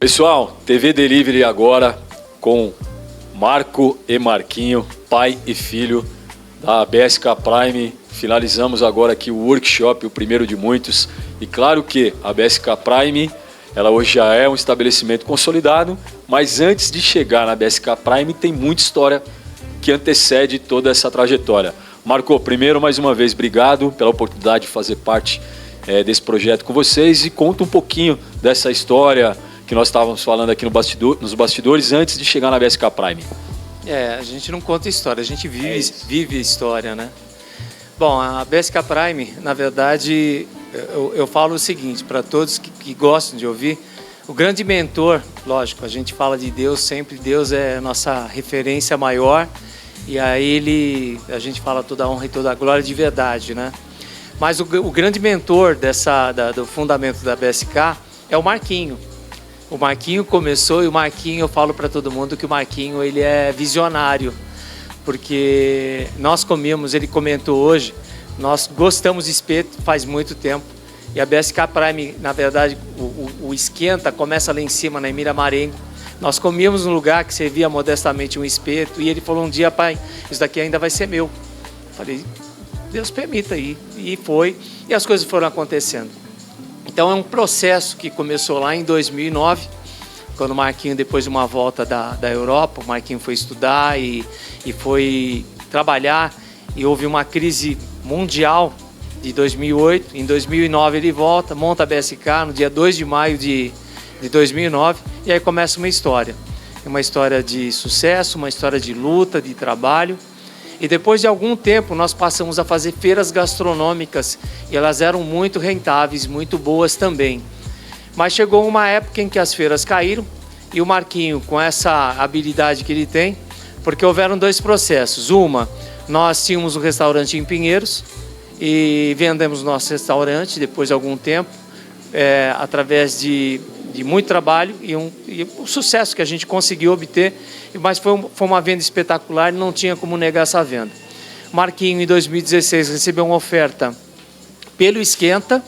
Pessoal, TV Delivery agora com Marco e Marquinho, pai e filho da BSK Prime. Finalizamos agora aqui o workshop, o primeiro de muitos. E claro que a BSK Prime, ela hoje já é um estabelecimento consolidado, mas antes de chegar na BSK Prime tem muita história que antecede toda essa trajetória. Marco, primeiro, mais uma vez, obrigado pela oportunidade de fazer parte desse projeto com vocês e conta um pouquinho dessa história que nós estávamos falando aqui nos bastidores antes de chegar na BSK Prime. A gente não conta história, a gente vive história, né? Bom, a BSK Prime, na verdade, eu falo o seguinte, para todos que gostam de ouvir, o grande mentor, lógico, a gente fala de Deus sempre, Deus é a nossa referência maior, e a Ele a gente fala toda a honra e toda a glória de verdade, né? Mas o grande mentor do fundamento da BSK é o Marquinho. O Marquinho começou e o Marquinho, eu falo para todo mundo que o Marquinho ele é visionário, porque nós comíamos, ele comentou hoje, nós gostamos de espeto faz muito tempo e a BSK Prime, na verdade, o esquenta começa lá em cima, na Emília Marengo. Nós comíamos num lugar que servia modestamente um espeto e ele falou um dia, pai, isso daqui ainda vai ser meu. Eu falei, Deus permita aí. E foi, e as coisas foram acontecendo. Então é um processo que começou lá em 2009, quando o Marquinho, depois de uma volta da Europa, o Marquinho foi estudar e foi trabalhar e houve uma crise mundial de 2008. Em 2009 ele volta, monta a BSK no dia 2 de maio de 2009 e aí começa uma história de sucesso, uma história de luta, de trabalho. E depois de algum tempo nós passamos a fazer feiras gastronômicas e elas eram muito rentáveis, muito boas também. Mas chegou uma época em que as feiras caíram e o Marquinho, com essa habilidade que ele tem, porque houveram dois processos. Nós tínhamos um restaurante em Pinheiros e vendemos nosso restaurante depois de algum tempo, através de muito trabalho e o sucesso que a gente conseguiu obter, mas foi uma venda espetacular e não tinha como negar essa venda. Marquinho, em 2016, recebeu uma oferta pelo Esquenta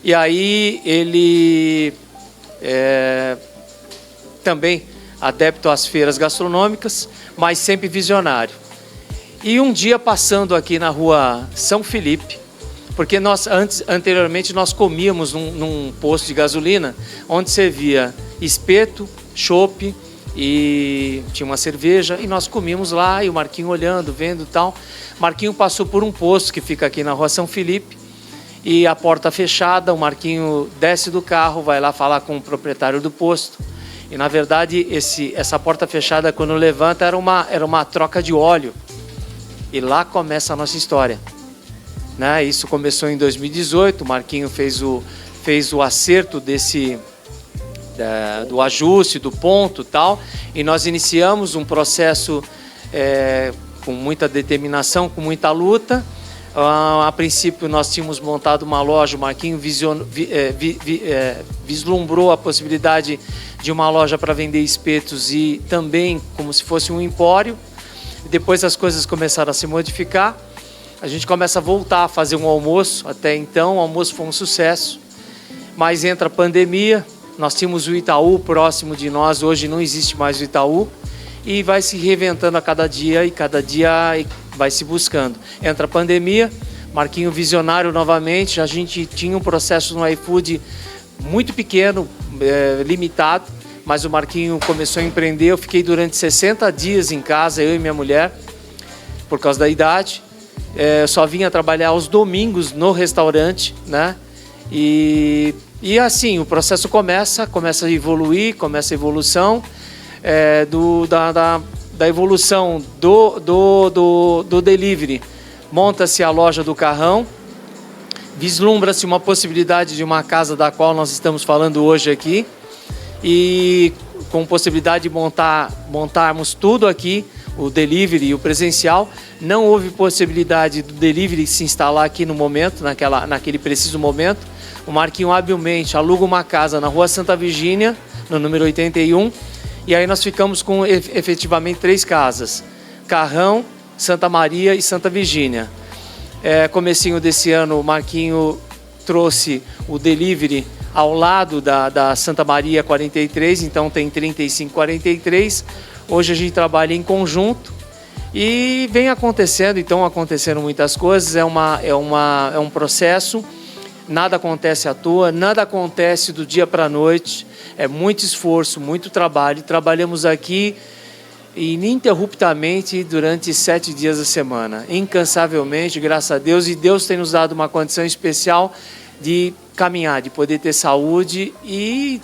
e aí ele também adepto às feiras gastronômicas, mas sempre visionário. E um dia passando aqui na rua São Felipe, porque anteriormente nós comíamos num posto de gasolina, onde servia espeto, chopp e tinha uma cerveja, e nós comíamos lá, e o Marquinho olhando, vendo e tal. Marquinho passou por um posto que fica aqui na rua São Felipe, e a porta fechada, o Marquinho desce do carro, vai lá falar com o proprietário do posto, e na verdade essa porta fechada, quando levanta, era uma troca de óleo, e lá começa a nossa história. Né? Isso começou em 2018, o Marquinho fez o acerto do ajuste, do ponto e tal, e nós iniciamos um processo com muita determinação, com muita luta. A princípio nós tínhamos montado uma loja, o Marquinho vislumbrou a possibilidade de uma loja para vender espetos e também como se fosse um empório. Depois as coisas começaram a se modificar. A gente começa a voltar a fazer um almoço. Até então o almoço foi um sucesso, mas entra a pandemia. Nós tínhamos o Itaú próximo de nós, hoje não existe mais o Itaú, e vai se reinventando a cada dia e cada dia vai se buscando. Entra a pandemia, Marquinho visionário novamente. A gente tinha um processo no iFood muito pequeno, limitado, mas o Marquinho começou a empreender. Eu fiquei durante 60 dias em casa, eu e minha mulher, por causa da idade. Só vinha trabalhar aos domingos no restaurante, né? E assim, o processo começa a evoluir, começa a evolução da evolução do delivery. Monta-se a loja do Carrão, vislumbra-se uma possibilidade de uma casa da qual nós estamos falando hoje aqui, e com possibilidade de montarmos tudo aqui, o delivery e o presencial. Não houve possibilidade do delivery se instalar aqui no momento, naquele preciso momento. O Marquinho habilmente aluga uma casa na rua Santa Virgínia, no número 81, e aí nós ficamos com efetivamente 3 casas: Carrão, Santa Maria e Santa Virgínia. Comecinho desse ano, o Marquinho trouxe o delivery ao lado da Santa Maria 43, então tem 35, 43. Hoje a gente trabalha em conjunto e vem acontecendo, então aconteceram muitas coisas, é um processo, nada acontece à toa, nada acontece do dia para a noite, é muito esforço, muito trabalho. Trabalhamos aqui ininterruptamente durante 7 dias da semana, incansavelmente, graças a Deus, e Deus tem nos dado uma condição especial de caminhar, de poder ter saúde, e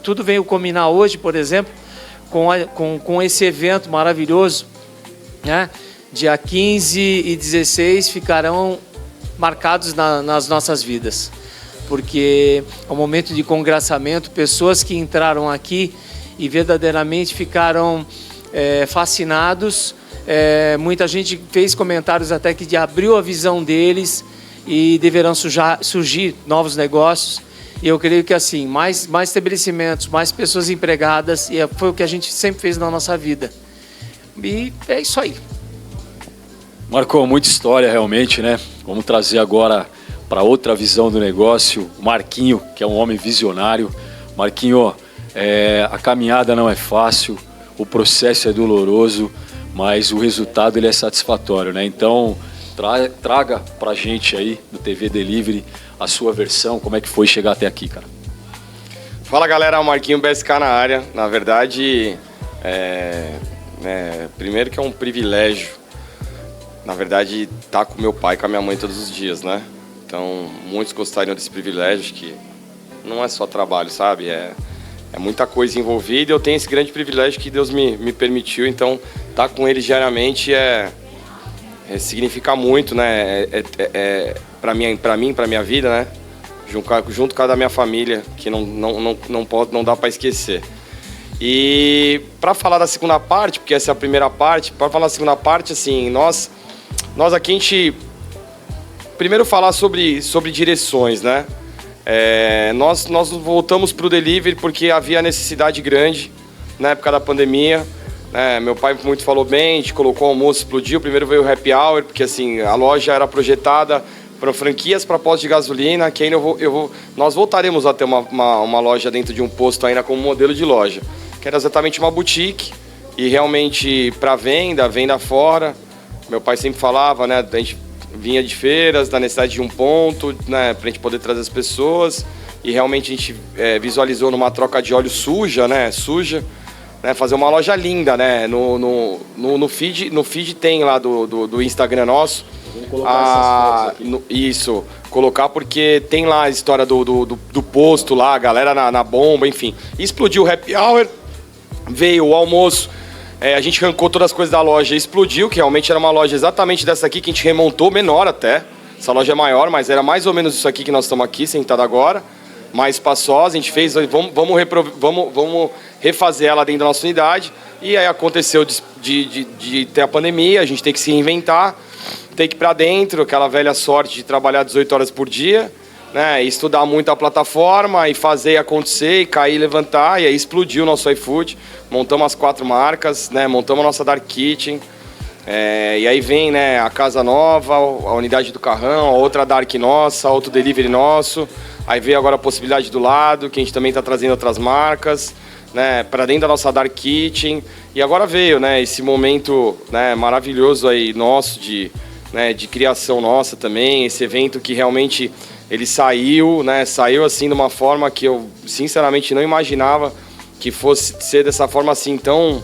tudo veio combinar hoje, por exemplo, com esse evento maravilhoso, né? Dia 15 e 16 ficarão marcados nas nossas vidas, porque é um momento de congraçamento, pessoas que entraram aqui e verdadeiramente ficaram fascinados. Muita gente fez comentários até que abriu a visão deles e deverão surgir novos negócios. E eu creio que assim, mais estabelecimentos, mais pessoas empregadas, e foi o que a gente sempre fez na nossa vida. E é isso aí. Marcou muita história realmente, né? Vamos trazer agora para outra visão do negócio, o Marquinho, que é um homem visionário. Marquinho, a caminhada não é fácil, o processo é doloroso, mas o resultado ele é satisfatório, né? Então, traga pra gente aí do TV Delivery a sua versão, como é que foi chegar até aqui, cara? Fala galera, Marquinho BSK na área. Na verdade, primeiro que é um privilégio, na verdade, estar com meu pai e com a minha mãe todos os dias, né? Então, muitos gostariam desse privilégio, que não é só trabalho, sabe? É muita coisa envolvida, e eu tenho esse grande privilégio que Deus me permitiu, então estar com eles diariamente significa muito, né? Para mim, para minha vida, né? Junto com a da minha família, que não dá para esquecer. E para falar da segunda parte, porque essa é a primeira parte, para falar da segunda parte, assim, nós aqui a gente primeiro falar sobre direções, né? Nós voltamos para o delivery porque havia necessidade grande na época da pandemia. Meu pai muito falou bem, a gente colocou o almoço, explodiu. Primeiro veio o happy hour, porque assim, a loja era projetada para franquias, para postos de gasolina, que ainda nós voltaremos a ter uma loja dentro de um posto ainda como modelo de loja, que era exatamente uma boutique, e realmente para venda fora. Meu pai sempre falava, né, a gente vinha de feiras, da necessidade de um ponto, né, para a gente poder trazer as pessoas, e realmente a gente visualizou numa troca de óleo suja, né, fazer uma loja linda, né, no feed tem lá do Instagram nosso. Vamos colocar essas fotos aqui. Isso, colocar porque tem lá a história do posto lá, a galera na bomba, enfim. Explodiu o happy hour, veio o almoço, a gente arrancou todas as coisas da loja e explodiu, que realmente era uma loja exatamente dessa aqui, que a gente remontou, menor até. Essa loja é maior, mas era mais ou menos isso aqui que nós estamos aqui, sentado agora. Mais espaçosa, a gente fez, vamos refazer ela dentro da nossa unidade. E aí aconteceu de ter a pandemia, a gente tem que se reinventar, tem que ir para dentro, aquela velha sorte de trabalhar 18 horas por dia, né, e estudar muito a plataforma, e fazer acontecer, e cair e levantar, e aí explodiu o nosso iFood, montamos as 4 marcas, né, montamos a nossa Dark Kitchen, e aí vem, né, a casa nova, a unidade do carrão, a outra Dark nossa, outro delivery nosso, aí veio agora a possibilidade do lado, que a gente também está trazendo outras marcas, né, para dentro da nossa Dark Kitchen, e agora veio, né, esse momento, né, maravilhoso aí nosso de criação nossa também, esse evento que realmente ele saiu assim de uma forma que eu sinceramente não imaginava que fosse ser dessa forma assim tão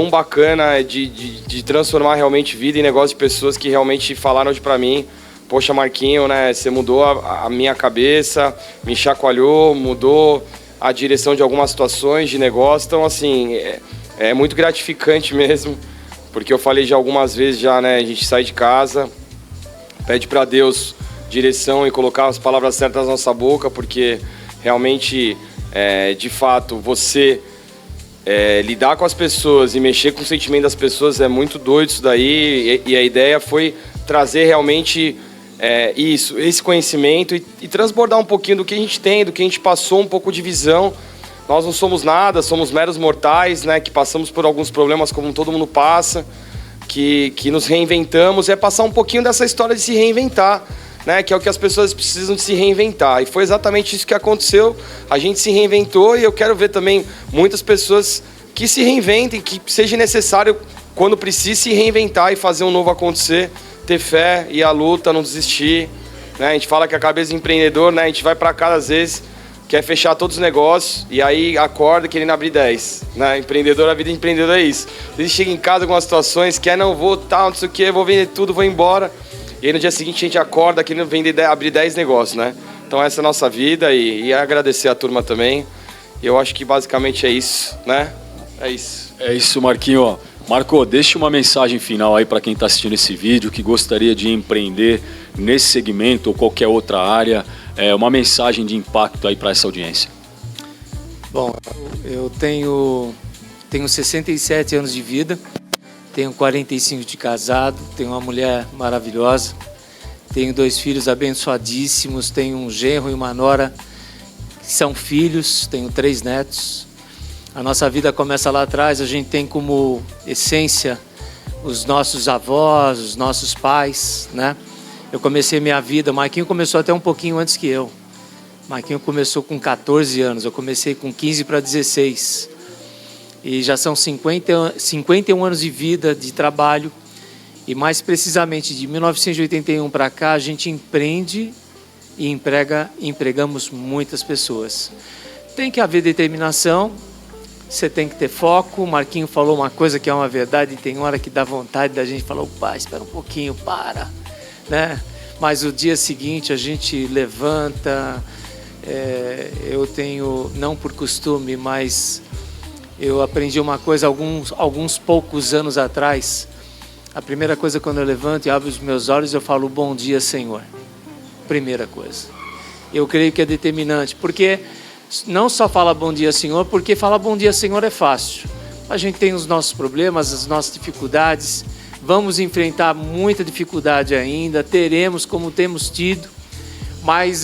bacana, de transformar realmente vida e negócio de pessoas que realmente falaram hoje pra mim: poxa, Marquinho, né, você mudou a minha cabeça, me chacoalhou, mudou a direção de algumas situações de negócio. Então, assim, é muito gratificante mesmo, porque eu falei já algumas vezes já, né, a gente sai de casa, pede para Deus direção e colocar as palavras certas na nossa boca, porque realmente, de fato, você lidar com as pessoas e mexer com o sentimento das pessoas é muito doido isso daí, e a ideia foi trazer realmente esse conhecimento e transbordar um pouquinho do que a gente tem, do que a gente passou, um pouco de visão. Nós não somos nada, somos meros mortais, né, que passamos por alguns problemas como todo mundo passa, que nos reinventamos. É passar um pouquinho dessa história de se reinventar, né, que é o que as pessoas precisam de se reinventar. E foi exatamente isso que aconteceu. A gente se reinventou e eu quero ver também muitas pessoas que se reinventem, que seja necessário, quando precise, se reinventar e fazer um novo acontecer, ter fé, ir à luta, não desistir. Né? A gente fala que a cabeça de empreendedor, né, a gente vai para casa às vezes, quer fechar todos os negócios e aí acorda querendo abrir 10. Né? Empreendedor, a vida de empreendedor é isso. Ele chega em casa com algumas situações, quer, não vou, tal, não sei o que, vou vender tudo, vou embora. E aí no dia seguinte a gente acorda querendo abrir 10 negócios, né? Então essa é a nossa vida e agradecer a turma também. Eu acho que basicamente é isso, né? É isso. É isso, Marquinho. Marco, deixa uma mensagem final aí para quem está assistindo esse vídeo, que gostaria de empreender nesse segmento ou qualquer outra área. Uma mensagem de impacto aí para essa audiência. Bom, eu tenho 67 anos de vida, tenho 45 de casado, tenho uma mulher maravilhosa, tenho 2 filhos abençoadíssimos, tenho um genro e uma nora que são filhos, tenho 3 netos. A nossa vida começa lá atrás, a gente tem como essência os nossos avós, os nossos pais, né? Eu comecei minha vida, o Marquinho começou até um pouquinho antes que eu. O Marquinho começou com 14 anos, eu comecei com 15 para 16. E já são 51 anos de vida, de trabalho. E mais precisamente de 1981 para cá, a gente empreende e empregamos muitas pessoas. Tem que haver determinação, você tem que ter foco. O Marquinho falou uma coisa que é uma verdade, tem hora que dá vontade da gente falar, opa, espera um pouquinho, para, né? Mas o dia seguinte a gente levanta, eu tenho, não por costume, mas eu aprendi uma coisa alguns poucos anos atrás. A primeira coisa, quando eu levanto e abro os meus olhos, eu falo, bom dia, Senhor. Primeira coisa. Eu creio que é determinante, porque não só fala bom dia, Senhor, porque falar bom dia, Senhor é fácil. A gente tem os nossos problemas, as nossas dificuldades, vamos enfrentar muita dificuldade ainda, teremos como temos tido, mas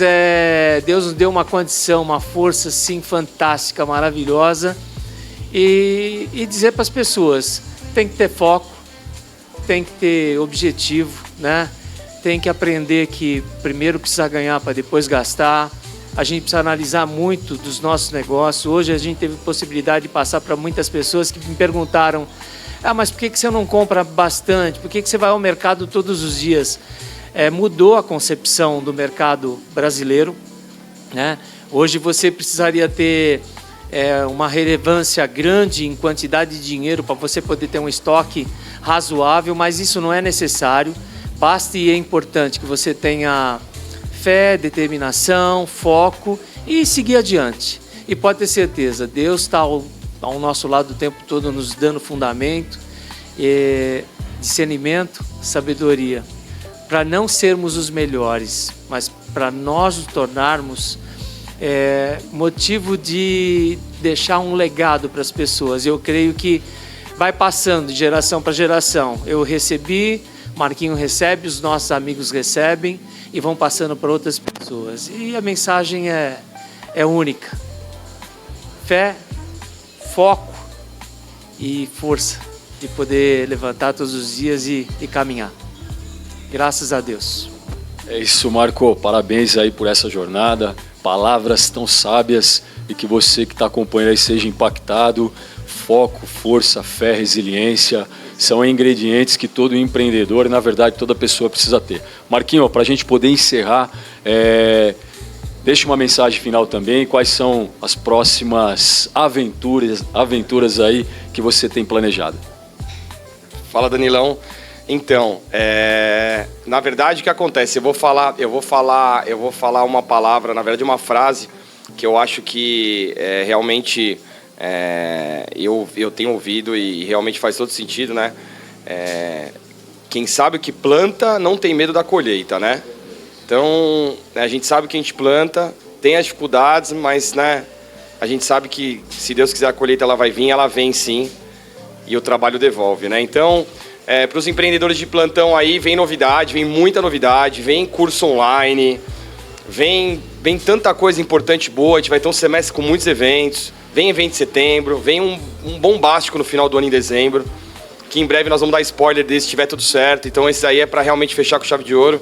Deus nos deu uma condição, uma força sim fantástica, maravilhosa, e dizer para as pessoas, tem que ter foco, tem que ter objetivo, né? Tem que aprender que primeiro precisa ganhar para depois gastar. A gente precisa analisar muito dos nossos negócios. Hoje a gente teve possibilidade de passar para muitas pessoas que me perguntaram, mas por que você não compra bastante? Por que você vai ao mercado todos os dias? Mudou a concepção do mercado brasileiro, né? Hoje você precisaria ter uma relevância grande em quantidade de dinheiro para você poder ter um estoque razoável, mas isso não é necessário. Basta e é importante que você tenha fé, determinação, foco e seguir adiante. E pode ter certeza, Deus está ao nosso lado o tempo todo nos dando fundamento, discernimento, sabedoria, para não sermos os melhores, mas para nós nos tornarmos motivo de deixar um legado para as pessoas. Eu creio que vai passando de geração para geração. Eu recebi, Marquinho recebe, os nossos amigos recebem e vão passando para outras pessoas. E a mensagem é única. Fé, foco e força de poder levantar todos os dias e caminhar. Graças a Deus. É isso, Marco. Parabéns aí por essa jornada. Palavras tão sábias e que você que está acompanhando aí seja impactado. Foco, força, fé, resiliência são ingredientes que todo empreendedor e, na verdade, toda pessoa precisa ter. Marquinho, para a gente poder encerrar, deixa uma mensagem final também. Quais são as próximas aventuras aí que você tem planejado? Fala, Danilão. Então, na verdade, o que acontece? Eu vou falar uma palavra, na verdade, uma frase que eu acho que realmente eu tenho ouvido e realmente faz todo sentido, né? Quem sabe o que planta não tem medo da colheita, né? Então, a gente sabe que a gente planta, tem as dificuldades, mas, né, a gente sabe que se Deus quiser a colheita ela vai vir, ela vem sim, e o trabalho devolve, né? Então, para os empreendedores de plantão aí, vem novidade, vem muita novidade, vem curso online, vem tanta coisa importante boa, a gente vai ter um semestre com muitos eventos, vem evento de setembro, vem um bombástico no final do ano em dezembro, que em breve nós vamos dar spoiler desse, se tiver tudo certo. Então esse aí é para realmente fechar com chave de ouro.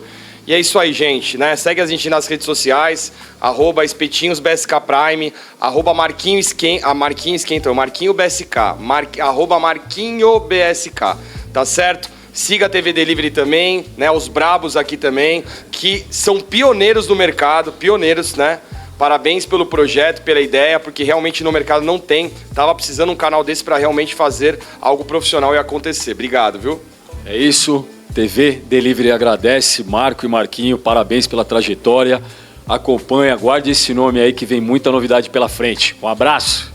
E é isso aí, gente, né? Segue a gente nas redes sociais, @espetinhosbskprime, @marquinhobsk, tá certo? Siga a TV Delivery também, né? Os brabos aqui também, que são pioneiros no mercado, pioneiros, né? Parabéns pelo projeto, pela ideia, porque realmente no mercado não tem. Tava precisando um canal desse para realmente fazer algo profissional e acontecer. Obrigado, viu? É isso. TV Delivery agradece, Marco e Marquinho, parabéns pela trajetória. Acompanhe, aguarde esse nome aí que vem muita novidade pela frente. Um abraço.